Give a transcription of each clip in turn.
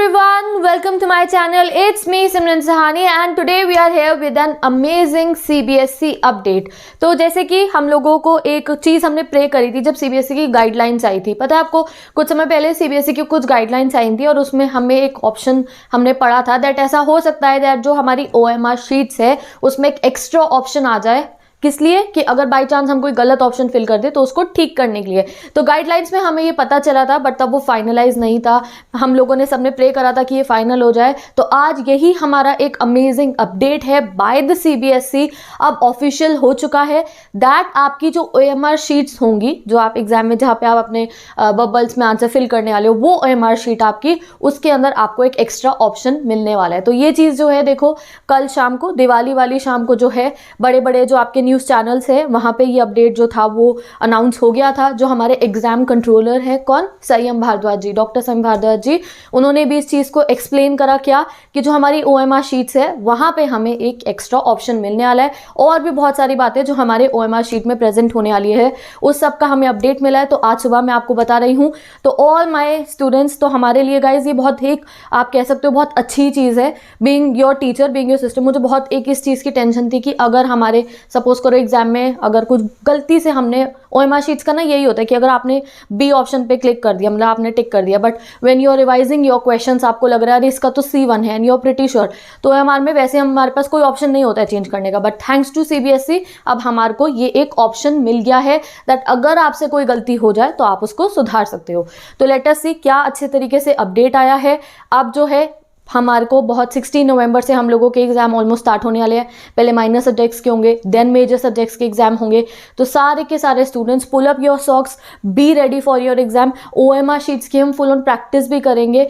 everyone, welcome to my channel. It's me Simran Sahani and today we are here with an amazing CBSE update. तो जैसे कि हम लोगों को एक चीज़ हमने प्रे करी थी जब CBSE की गाइडलाइंस आई थी, पता है आपको, कुछ समय पहले CBSE की कुछ गाइडलाइंस आई थी और उसमें हमें एक ऑप्शन हमने पढ़ा था दैट ऐसा हो सकता है दैट जो हमारी OMR शीट्स है उसमें एक एक्स्ट्रा ऑप्शन आ जाए। किस लिए कि अगर बाई चांस हम कोई गलत ऑप्शन फिल कर दे तो उसको ठीक करने के लिए। तो गाइडलाइंस में हमें ये पता चला था बट तब वो फाइनलाइज नहीं था। हम लोगों ने सबने प्रे करा था कि ये फाइनल हो जाए। तो आज यही हमारा एक अमेजिंग अपडेट है बाय द CBSE, अब ऑफिशियल हो चुका है दैट आपकी जो OMR शीट्स होंगी, जो आप एग्जाम में जहाँ पे आप अपने बबल्स में आंसर फिल करने वाले हो, वो OMR शीट आपकी, उसके अंदर आपको एक एक्स्ट्रा ऑप्शन मिलने वाला है। तो ये चीज़ जो है देखो, कल शाम को, दिवाली वाली शाम को जो है, बड़े बड़े जो आपके न्यूज़ चैनल्स है वहाँ पे ये अपडेट जो था वो अनाउंस हो गया था। जो हमारे एग्जाम कंट्रोलर है, कौन, संयम भारद्वाज जी, डॉक्टर संयम भारद्वाज जी, उन्होंने भी इस चीज़ को एक्सप्लेन करा क्या कि जो हमारी OMR शीट्स है वहाँ पे हमें एक एक्स्ट्रा ऑप्शन मिलने वाला है और भी बहुत सारी बातें जो हमारे OMR शीट में प्रेजेंट होने वाली है उस सब का हमें अपडेट मिला है। तो आज सुबह मैं आपको बता रही हूँ। तो ऑल माई स्टूडेंट्स, तो हमारे लिए गाइज ये बहुत एक, आप कह सकते हो बहुत अच्छी चीज़ है। Being your teacher, being your sister, मुझे बहुत एक इस चीज़ की टेंशन थी कि अगर हमारे सपोज करो एग्जाम में अगर कुछ गलती से हमने OMR शीट्स का ना यही होता है कि अगर आपने B ऑप्शन पे क्लिक कर दिया, मतलब आपने टिक कर दिया, but when you are revising your questions आपको लग रहा है इसका तो C1 है and you are pretty sure, तो OMR में वैसे हमारे पास कोई ऑप्शन नहीं होता है चेंज करने का। बट थैंक्स टू CBSE अब हमारे को ये एक ऑप्शन मिल गया है दैट अगर आपसे कोई गलती हो जाए तो आप उसको सुधार सकते हो। तो लेट अस सी क्या अच्छे तरीके से अपडेट आया है। अब जो है हमारे को बहुत 16 नवंबर से हम लोगों के एग्जाम ऑलमोस्ट स्टार्ट होने वाले हैं। पहले माइनर सब्जेक्ट्स के होंगे, देन मेजर सब्जेक्ट्स के एग्जाम होंगे। तो सारे के सारे students pull up your socks, be ready for your exam. OMR sheets की हम फुल ऑन प्रैक्टिस भी करेंगे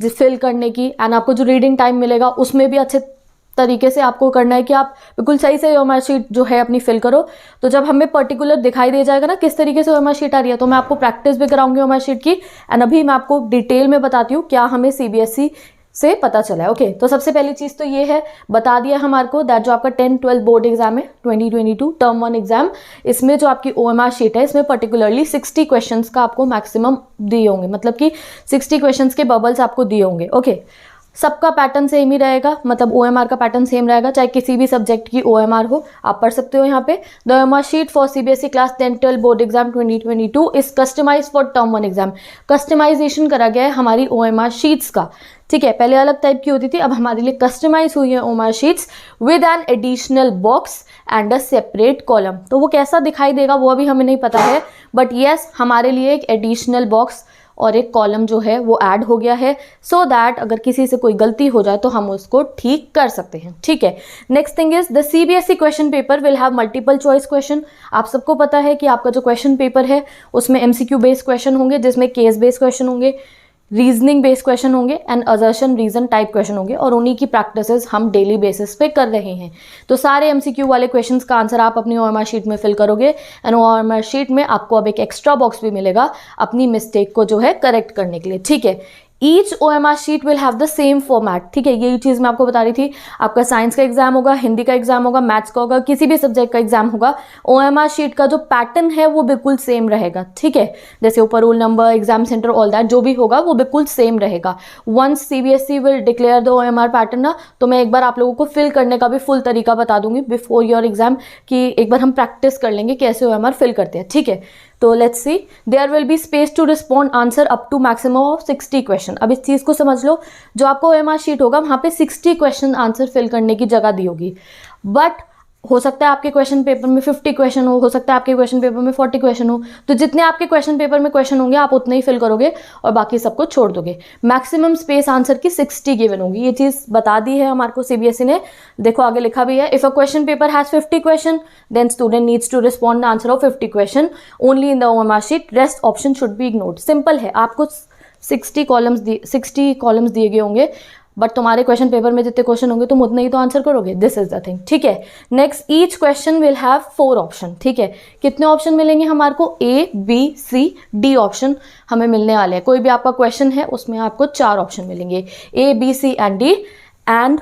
फिल करने की, एंड आपको जो रीडिंग टाइम मिलेगा उसमें भी अच्छे तरीके से आपको करना है कि आप बिल्कुल सही से OMR शीट जो है अपनी फिल करो। तो जब हमें पर्टिकुलर दिखाई दे जाएगा ना किस तरीके से OMR शीट आ रही है, तो मैं आपको प्रैक्टिस भी कराऊंगी OMR शीट की, एंड अभी मैं आपको डिटेल में बताती हूँ क्या हमें CBSE से पता चला है। ओके, तो सबसे पहली चीज़ तो ये है, बता दिया हमारे को दैट जो आपका 10-12 बोर्ड एग्जाम है 2022 टर्म 1 एग्जाम, इसमें जो आपकी OMR शीट है इसमें पर्टिकुलरली 60 क्वेश्चंस का आपको मैक्सिमम दिए होंगे, मतलब कि 60 क्वेश्चंस के बबल्स आपको दिए होंगे। ओके, सबका पैटर्न सेम ही रहेगा, मतलब OMR का पैटर्न सेम रहेगा, चाहे किसी भी सब्जेक्ट की OMR हो, आप पढ़ सकते हो यहाँ पे। The OMR sheet for CBSE class 10-12 board exam 2022 is customize for term 1 exam. Customization करा गया है हमारी OMR शीट्स का, ठीक है। पहले अलग टाइप की होती थी, अब हमारे लिए कस्टमाइज हुई है OMR sheets with an additional box and a separate column. तो वो कैसा दिखाई देगा वो अभी हमें नहीं पता है, बट येस हमारे लिए एक एडिशनल बॉक्स और एक कॉलम जो है वो ऐड हो गया है सो दैट अगर किसी से कोई गलती हो जाए तो हम उसको ठीक कर सकते हैं, ठीक है। Next thing is the CBSE question paper will have multiple choice question. आप सबको पता है कि आपका जो क्वेश्चन पेपर है उसमें MCQ बेस्ड क्वेश्चन होंगे, जिसमें केस बेस्ड क्वेश्चन होंगे, रीजनिंग बेस्ड क्वेश्चन होंगे and assertion reason type question होंगे, और उन्हीं की प्रैक्टिसेस हम डेली बेसिस पे कर रहे हैं। तो सारे MCQ वाले क्वेश्चंस का आंसर आप अपनी OMR शीट में फिल करोगे एंड OMR शीट में आपको अब एक एक्स्ट्रा बॉक्स भी मिलेगा अपनी मिस्टेक को जो है करेक्ट करने के लिए, ठीक है। Each OMR sheet will have the same format, ठीक है। यही चीज़ मैं आपको बता रही थी, आपका साइंस का एग्जाम होगा, हिंदी का एग्जाम होगा, मैथ्स का होगा, किसी भी सब्जेक्ट का एग्जाम होगा, OMR शीट का जो पैटर्न है वो बिल्कुल सेम रहेगा, ठीक है। जैसे ऊपर roll number, exam centre, all that जो भी होगा वो बिल्कुल सेम रहेगा। Once CBSE will declare the OMR pattern ना, तो मैं एक बार आप लोगों को फिल करने का भी फुल तरीका बता दूंगी बिफोर योर एग्जाम, कि एक बार हम प्रैक्टिस कर लेंगे कैसे OMR फिल करते हैं, ठीक है। तो let's see, there will be space to respond answer up to maximum of 60 question. अब इस चीज़ को समझ लो, जो आपको OMR शीट होगा वहाँ पे 60 क्वेश्चन आंसर फिल करने की जगह दी होगी, बट हो सकता है आपके क्वेश्चन पेपर में 50 क्वेश्चन हो सकता है आपके क्वेश्चन पेपर में 40 क्वेश्चन हो, तो जितने आपके क्वेश्चन पेपर में क्वेश्चन होंगे आप उतने ही फिल करोगे और बाकी सबको छोड़ दोगे। मैक्सिमम स्पेस आंसर की 60 गिवन होगी, ये चीज़ बता दी है हमारे को CBSE ने। देखो आगे लिखा भी है, if a question paper has 50 question then student needs to respond the answer of 50 question only in the OMR sheet, rest option should be ignored. Simple है, आपको 60 कॉलम्स दिए गए होंगे, बट तुम्हारे क्वेश्चन पेपर में जितने क्वेश्चन होंगे तुम उतने ही तो आंसर करोगे, दिस इज द थिंग, ठीक है। Next, each question will have 4 option, ठीक है। कितने ऑप्शन मिलेंगे हमारे को? A, B, C, D option हमें मिलने वाले हैं। कोई भी आपका क्वेश्चन है उसमें आपको 4 ऑप्शन मिलेंगे, A, B, C and D, and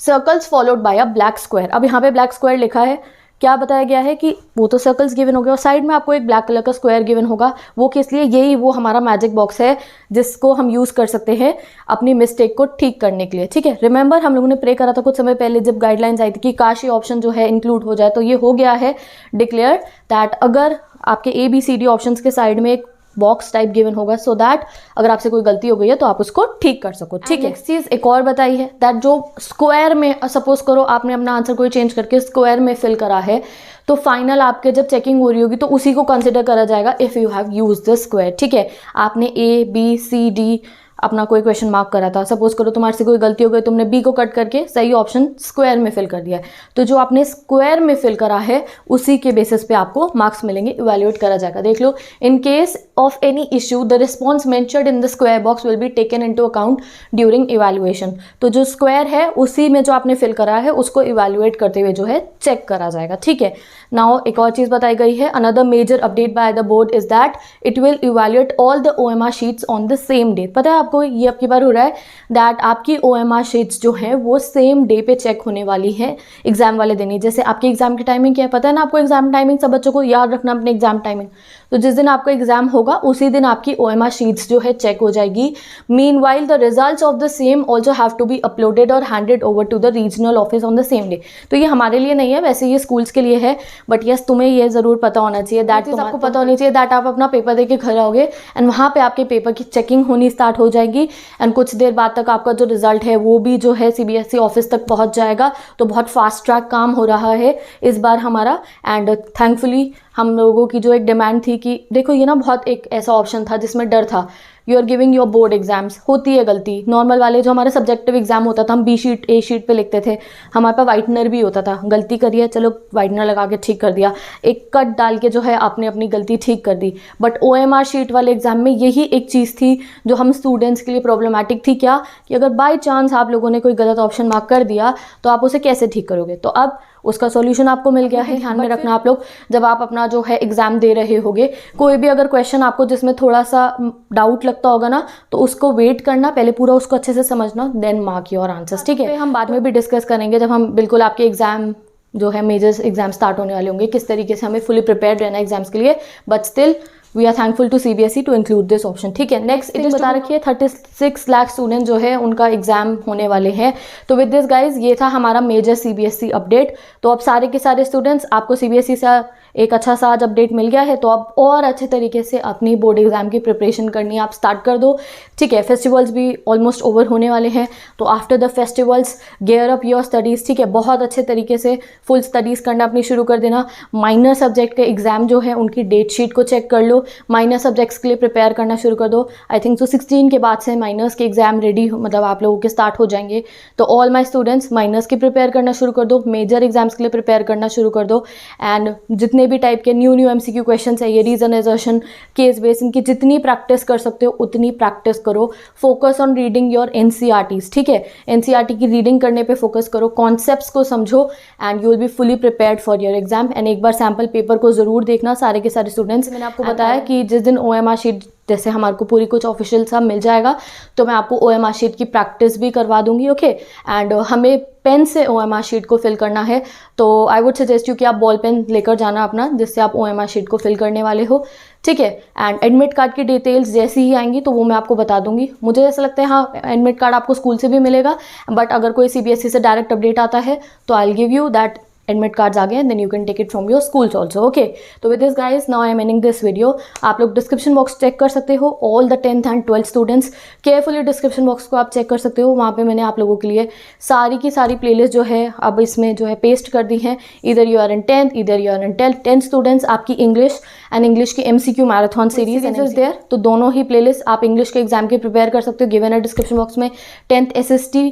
circles followed by a black square. अब यहाँ पे ब्लैक स्क्वायर लिखा है, क्या बताया गया है कि वो तो सर्कल्स गिवन हो गए और साइड में आपको एक ब्लैक कलर का स्क्वायर गिवन होगा। वो किस लिए? यही वो हमारा मैजिक बॉक्स है जिसको हम यूज़ कर सकते हैं अपनी मिस्टेक को ठीक करने के लिए, ठीक है। रिमेंबर हम लोगों ने प्रे करा था कुछ समय पहले जब गाइडलाइंस आई थी कि काश ये ऑप्शन जो है इंक्लूड हो जाए, तो ये हो गया है डिक्लेयर दैट अगर आपके ABCD ऑप्शंस के साइड में एक बॉक्स टाइप गिवन होगा सो दैट अगर आपसे कोई गलती हो गई है तो आप उसको ठीक कर सको, ठीक है। नेक्स्ट चीज एक और बताई है दैट जो स्क्वायर में, सपोज करो आपने अपना आंसर कोई चेंज करके स्क्वायर में फिल करा है, तो फाइनल आपके जब चेकिंग हो रही होगी तो उसी को कंसिडर करा जाएगा if you have use the square, ठीक है। आपने ABCD अपना कोई क्वेश्चन मार्क करा था, सपोज करो तुम्हारे से कोई गलती हो गई, तुमने B को कट करके सही ऑप्शन स्क्वायर में फिल कर दिया है, तो जो आपने स्क्वायर में फिल करा है उसी के बेसिस पे आपको मार्क्स मिलेंगे, इवैल्यूएट करा जाएगा। देख लो, in case of any issue the response mentioned in the square box will be taken into account during evaluation. तो जो स्क्वायर है उसी में जो आपने फिल करा है उसको इवैल्यूएट करते हुए जो है चेक करा जाएगा, ठीक है। नाउ एक और चीज़ बताई गई है, another major update by the board is that it will evaluate all the OMR sheets on the same day. पता है आपको, ये अब की बार हो रहा है दैट आपकी OMR शीट्स जो है वो सेम डे पे चेक होने वाली है एग्जाम वाले दिन ही। जैसे आपके एग्जाम की टाइमिंग क्या है पता है ना आपको, एग्जाम टाइमिंग सब बच्चों को याद रखना अपने एग्जाम टाइमिंग। तो जिस दिन आपका एग्जाम होगा उसी दिन आपकी OMR शीट्स जो है चेक हो जाएगी। Meanwhile the results of the same also have to be uploaded और handed over to the regional office on the same day. तो ये हमारे लिए नहीं है, वैसे ये स्कूल्स के लिए है, बट यस तुम्हें ये जरूर पता होना चाहिए दैट आपको पता होनी चाहिए दैट आप अपना पेपर दे के घर आओगे एंड वहाँ पे आपके पेपर की चेकिंग होनी स्टार्ट हो जाएगी एंड कुछ देर बाद तक आपका जो रिजल्ट है वो भी जो है CBSE ऑफिस तक पहुँच जाएगा। तो बहुत फास्ट ट्रैक काम हो रहा है इस बार हमारा एंड थैंकफुली हम लोगों की जो एक डिमांड थी कि देखो ये ना बहुत एक ऐसा ऑप्शन था जिसमें डर था, you are giving your board exams, होती है गलती नॉर्मल वाले जो हमारे सब्जेक्टिव एग्जाम होता था हम B शीट A शीट पे लिखते थे, हमारे पास वाइटनर भी होता था, गलती करिए चलो वाइटनर लगा के ठीक कर दिया, एक कट डाल के जो है आपने अपनी गलती ठीक कर दी। बट OMR शीट वाले एग्जाम में यही एक चीज़ थी जो हम स्टूडेंट्स के लिए प्रॉब्लमेटिक थी, क्या कि अगर बाई चांस आप लोगों ने कोई गलत ऑप्शन मार्क कर दिया तो आप उसे कैसे ठीक करोगे। तो अब उसका सॉल्यूशन आपको मिल गया है। ध्यान में रखना आप लोग जब आप अपना जो है एग्जाम दे रहे होगे, कोई भी अगर क्वेश्चन आपको जिसमें थोड़ा सा डाउट लगता होगा ना तो उसको वेट करना, पहले पूरा उसको अच्छे से समझना, देन मार्क योर आंसर्स, ठीक है। हम बाद में भी डिस्कस करेंगे जब हम बिल्कुल आपके एग्जाम जो है मेजर एग्जाम स्टार्ट होने वाले होंगे किस तरीके से हमें फुली प्रिपेयर्ड रहना है एग्जाम्स के लिए, but still we are thankful to CBSE to include this option, ठीक है। नेक्स्ट इट बता रखिए 36 लाख स्टूडेंट जो है उनका एग्जाम होने वाले हैं। तो विद दिस गाइज ये था हमारा मेजर CBSE अपडेट। तो अब सारे के सारे स्टूडेंट्स आपको CBSE से एक अच्छा सा आज अपडेट मिल गया है, तो अब और अच्छे तरीके से अपनी बोर्ड एग्जाम की प्रिपरेशन करनी आप स्टार्ट कर दो, ठीक है। फेस्टिवल्स भी ऑलमोस्ट ओवर होने वाले हैं, तो after the festivals gear up your studies, ठीक है। बहुत अच्छे तरीके से फुल स्टडीज़ करना अपनी शुरू कर देना। माइनर सब्जेक्ट के एग्जाम जो है उनकी डेट शीट को चेक कर लो, माइनर सब्जेक्ट्स के लिए प्रिपेयर करना शुरू कर दो। आई थिंक 16 के बाद से माइनर्स के एग्जाम रेडी मतलब आप लोगों के स्टार्ट हो जाएंगे। तो ऑल माई स्टूडेंट्स माइनर्स की प्रिपेयर करना शुरू कर दो, मेजर एग्जाम्स के लिए प्रिपेयर करना शुरू कर दो एंड जितने भी टाइप के न्यू MCQ क्वेश्चंस है, ये रीजन एजर्शन केस बेस, इनकी जितनी प्रैक्टिस कर सकते हो उतनी प्रैक्टिस करो। Focus on reading your NCERTs, ठीक है। NCERT की रीडिंग करने पे फोकस करो, कॉन्सेप्ट्स को समझो and you will be fully prepared for your exam. And एक बार सैम्पल पेपर को जरूर देखना सारे के सारे स्टूडेंट्स। मैंने आपको बताया कि जिस दिन OMR शीट जैसे हमारे को पूरी कुछ ऑफिशियल सा मिल जाएगा तो मैं आपको OMR शीट की प्रैक्टिस भी करवा दूंगी, ओके। एंड हमें पेन से OMR शीट को फिल करना है, तो आई वुड सजेस्ट यू कि आप बॉल पेन लेकर जाना अपना जिससे आप OMR शीट को फिल करने वाले हो, ठीक है। एंड एडमिट कार्ड की डिटेल्स जैसी ही आएंगी तो वो मैं आपको बता दूंगी। मुझे ऐसा लगता है हाँ एडमिट कार्ड आपको स्कूल से भी मिलेगा, बट अगर कोई CBSE से डायरेक्ट अपडेट आता है तो I will give you that admit cards आ गए, then you can take it from your schools also, okay. तो with this guys now I am ending this video. आप लोग डिस्क्रिप्शन बॉक्स चेक कर सकते हो, all the 10th and 12th students carefully description box को आप check कर सकते हो। वहाँ पे मैंने आप लोगों के लिए सारी की सारी प्लेलिस्ट जो है अब इसमें जो है पेस्ट कर दी है। इधर यू आर इन 10th, इधर you are in 10th students, आपकी इंग्लिश एंड इंग्लिश की MCQ marathon series is there. तो दोनों ही प्लेलिस्ट आप इंग्लिश के एग्जाम के प्रिपेयर कर सकते हो, गिवन है डिस्क्रिप्शन बॉक्स में। 10th SST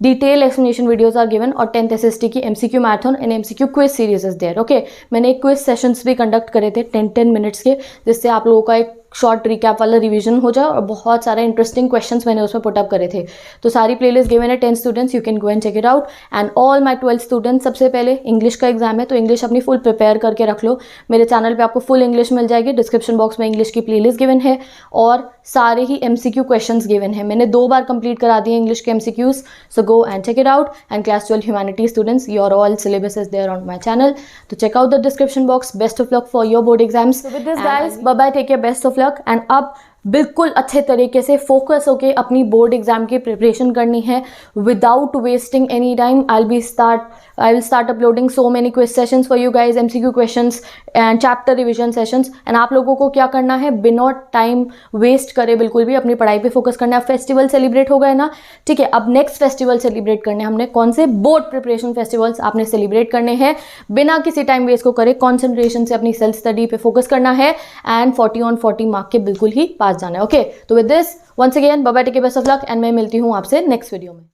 detail explanation videos are given और 10th SST की MCQ marathon and MCQ quiz series is there, okay. मैंने एक क्विज सेशंस भी कंडक्ट करे थे 10 मिनट्स के, जिससे आप लोगों का एक शॉर्ट रिकैप वाला रिवीजन हो जाए और बहुत सारे इंटरेस्टिंग क्वेश्चंस मैंने उसमें पुट अप करे थे। तो सारी प्लेलिस्ट गिवन है 10 students, you can go and check it out. And all my 12 students, सबसे पहले इंग्लिश का एग्जाम है तो इंग्लिश अपनी फुल प्रिपेयर करके रख लो। मेरे चैनल पे आपको फुल इंग्लिश मिल जाएगी, डिस्क्रिप्शन बॉक्स में इंग्लिश की प्लेलिस्ट गिवन है और सारे ही MCQ क्वेश्चंस गिवन है। मैंने 2 बार कंप्लीट करा दिए इंग्लिश के MCQs, so go and check it out. And class 12 humanity students, your all syllabus is there on my channel, तो check out the description box. Best of luck for your board exams. So with this guys, bye bye, take care, best of luck. And अब बिल्कुल अच्छे तरीके से focus होके अपनी board exam की preparation करनी है without wasting any time. I will start uploading so many quiz sessions for you guys, MCQ questions and chapter revision sessions. And आप लोगों को क्या करना है, बिना टाइम वेस्ट करे बिल्कुल भी अपनी पढ़ाई पे फोकस करना है। फेस्टिवल सेलिब्रेट हो गए ना, ठीक है, अब नेक्स्ट फेस्टिवल सेलिब्रेट करने हमने कौन से, बोर्ड प्रिपरेशन फेस्टिवल्स आपने सेलिब्रेट करने हैं। बिना किसी टाइम वेस्ट को करे कॉन्सेंट्रेशन से अपनी सेल्फ स्टडी पे फोकस करना है एंड 40 on 40 मार्क के बिल्कुल ही पास जाना है। ओके, तो with this once again bye bye, take care, best of luck and मैं मिलती हूँ आपसे नेक्स्ट वीडियो में।